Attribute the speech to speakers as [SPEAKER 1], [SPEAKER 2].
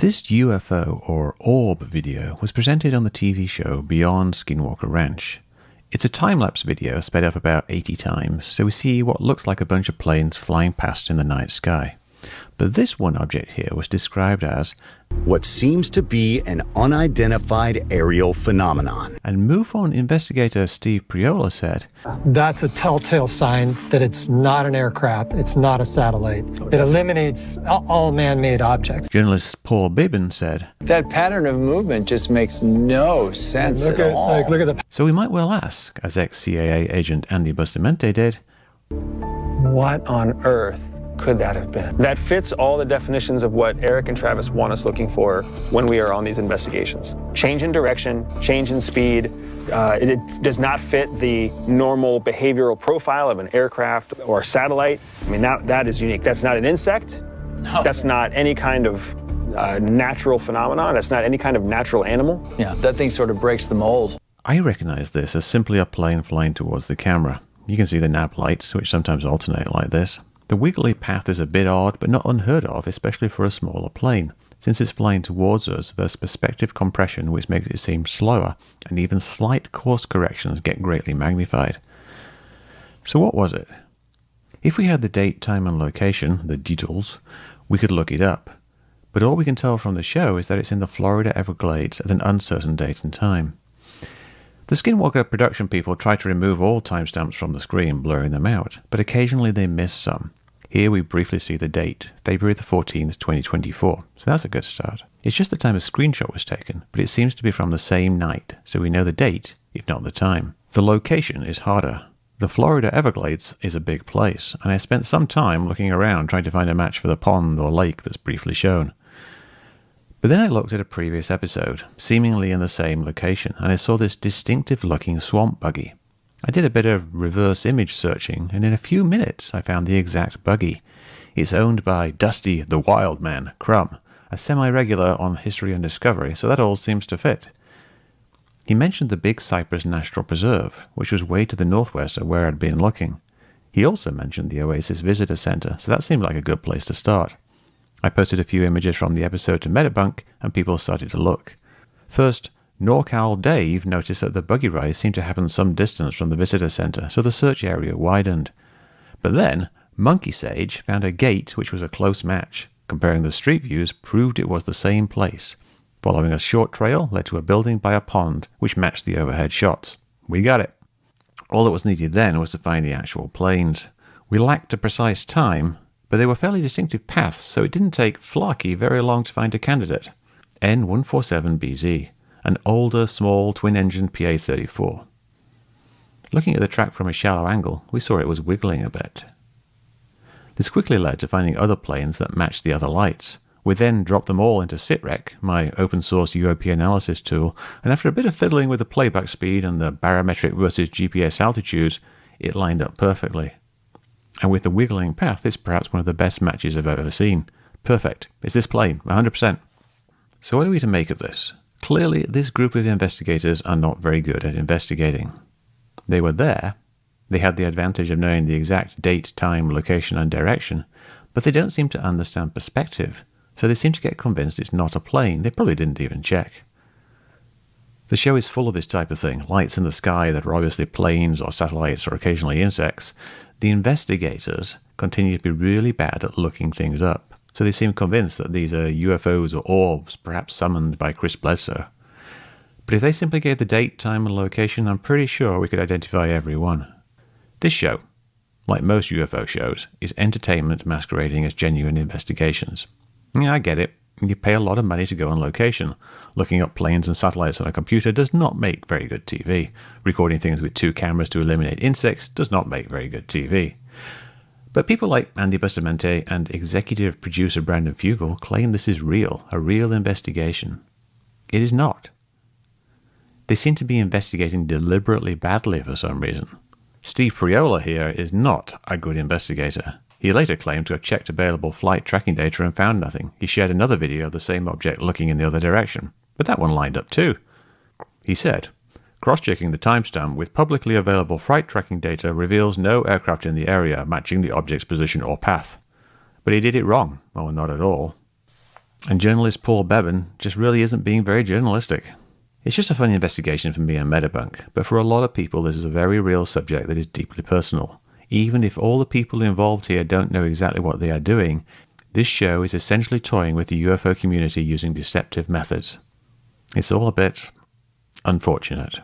[SPEAKER 1] This UFO or orb video was presented on the TV show Beyond Skinwalker Ranch. It's a time-lapse video sped up about 80 times, so we see what looks like a bunch of planes flying past in the night sky. But this one object here was described as
[SPEAKER 2] what seems to be an unidentified aerial phenomenon.
[SPEAKER 1] And MUFON investigator Steve Priola said,
[SPEAKER 3] that's a telltale sign that it's not an aircraft, it's not a satellite. It eliminates all man-made objects.
[SPEAKER 1] Journalist Paul Bibbin said,
[SPEAKER 4] that pattern of movement just makes no sense at all.
[SPEAKER 3] Look at the...
[SPEAKER 1] So we might well ask, as ex-CIA agent Andy Bustamante did,
[SPEAKER 5] what on earth could that have been?
[SPEAKER 6] That fits all the definitions of what Eric and Travis want us looking for when we are on these investigations. Change in direction, change in speed. It does not fit the normal behavioral profile of an aircraft or a satellite. I mean, that is unique. That's not an insect.
[SPEAKER 4] No.
[SPEAKER 6] That's not any kind of natural phenomenon. That's not any kind of natural animal.
[SPEAKER 4] Yeah, that thing sort of breaks the mold.
[SPEAKER 1] I recognize this as simply a plane flying towards the camera. You can see the nav lights, which sometimes alternate like this. The wiggly path is a bit odd, but not unheard of, especially for a smaller plane. Since it's flying towards us, there's perspective compression which makes it seem slower, and even slight course corrections get greatly magnified. So what was it? If we had the date, time and location, the details, we could look it up. But all we can tell from the show is that it's in the Florida Everglades at an uncertain date and time. The Skinwalker production people try to remove all timestamps from the screen, blurring them out, but occasionally they miss some. Here we briefly see the date, February the 14th, 2024, so that's a good start. It's just the time a screenshot was taken, but it seems to be from the same night, so we know the date, if not the time. The location is harder. The Florida Everglades is a big place, and I spent some time looking around trying to find a match for the pond or lake that's briefly shown. But then I looked at a previous episode, seemingly in the same location, and I saw this distinctive-looking swamp buggy. I did a bit of reverse image searching, and in a few minutes I found the exact buggy. It's owned by Dusty the Wild Man Crumb, a semi-regular on History and Discovery, so that all seems to fit. He mentioned the Big Cypress National Preserve, which was way to the northwest of where I'd been looking. He also mentioned the Oasis Visitor Center, so that seemed like a good place to start. I posted a few images from the episode to Metabunk, and people started to look. First, NorCal Dave noticed that the buggy ride seemed to happen some distance from the visitor center, so the search area widened. But then, Monkey Sage found a gate which was a close match. Comparing the street views proved it was the same place. Following a short trail led to a building by a pond, which matched the overhead shots. We got it. All that was needed then was to find the actual planes. We lacked a precise time, but they were fairly distinctive paths, so it didn't take Flarkey very long to find a candidate. N147BZ, an older, small, twin-engine PA-34. Looking at the track from a shallow angle, we saw it was wiggling a bit. This quickly led to finding other planes that matched the other lights. We then dropped them all into SITREC, my open-source UOP analysis tool, and after a bit of fiddling with the playback speed and the barometric versus GPS altitudes, it lined up perfectly. And with the wiggling path, it's perhaps one of the best matches I've ever seen. Perfect. It's this plane, 100%. So what are we to make of this? Clearly, this group of investigators are not very good at investigating. They were there. They had the advantage of knowing the exact date, time, location, and direction, but they don't seem to understand perspective, so they seem to get convinced it's not a plane. They probably didn't even check. The show is full of this type of thing, lights in the sky that are obviously planes or satellites or occasionally insects. The investigators continue to be really bad at looking things up, so they seem convinced that these are UFOs or orbs, perhaps summoned by Chris Bledsoe. But if they simply gave the date, time, and location, I'm pretty sure we could identify every one. This show, like most UFO shows, is entertainment masquerading as genuine investigations. Yeah, I get it. You pay a lot of money to go on location. Looking up planes and satellites on a computer does not make very good TV. Recording things with 2 cameras to eliminate insects does not make very good TV. But people like Andy Bustamante and executive producer Brandon Fugel claim this is real, a real investigation. It is not. They seem to be investigating deliberately badly for some reason. Steve Priola here is not a good investigator. He later claimed to have checked available flight tracking data and found nothing. He shared another video of the same object looking in the other direction, but that one lined up too. He said, cross-checking the timestamp with publicly available flight tracking data reveals no aircraft in the area matching the object's position or path. But he did it wrong, or not at all. And journalist Paul Bevan just really isn't being very journalistic. It's just a funny investigation for me and Metabunk, but for a lot of people this is a very real subject that is deeply personal. Even if all the people involved here don't know exactly what they are doing, this show is essentially toying with the UFO community using deceptive methods. It's all a bit unfortunate.